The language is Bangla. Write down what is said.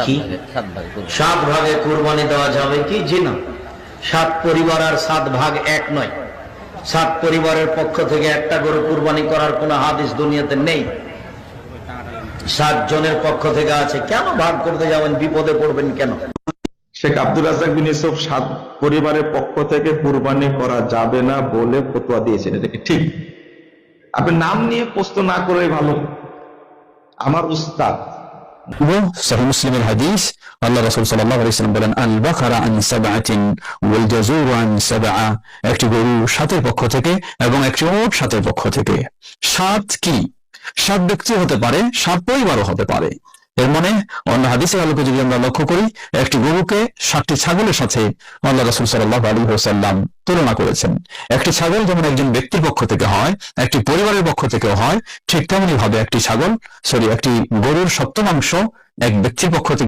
কি 7 ভাগে কুরবানি দেওয়া যাবে কি? জি না, 7 পরিবার আর 7 ভাগ এক নয়। 7 পরিবারের পক্ষ থেকে একটা গরু কুরবানি করার কোন হাদিস দুনিয়াতে নেই। 7 জনের পক্ষ থেকে আছে। কেন ভাগ করতে যাবেন? বিপদে পড়বেন কেন? শেখ আব্দুর রাজ্জাক বিন ইউসুফ 7 পরিবারের পক্ষ থেকে কুরবানি করা যাবে না বলে ফতোয়া দিয়েছেন, এটা কি ঠিক? আপনি নাম নিয়ে প্রশ্ন না করে ভালো। আমার উস্তাদ সহিহ মুসলিমের হাদিস, আল্লাহ রাসূল সাল্লাল্লাহু আলাইহি ওয়াসাল্লাম বলেন, আল বাকারা আন সাবআতিন ওয়াল জাযুরু আন সাবআ। একটি গরু 7 পক্ষ থেকে এবং একটি উট 7 পক্ষ থেকে। 7 কি? 7 ব্যক্তি হতে পারে, 7 পরিবারও হতে পারে। এর মানে অন্য হাদিসের আলোকে যদি আমরা লক্ষ্য করি, একটি গরুকে 7টি ছাগলের সাথে আল্লাহ রাসূল সাল্লাল্লাহু আলাইহি ওয়াসাল্লাম তুলনা করেছেন। একটি ছাগল যেমন একজন ব্যক্তির পক্ষ থেকে হয়, একটি পরিবারের পক্ষ থেকেও হয়, ঠিক তেমনি ভাবে একটি গরুর সপ্তমাংশ এক ব্যক্তির পক্ষ থেকে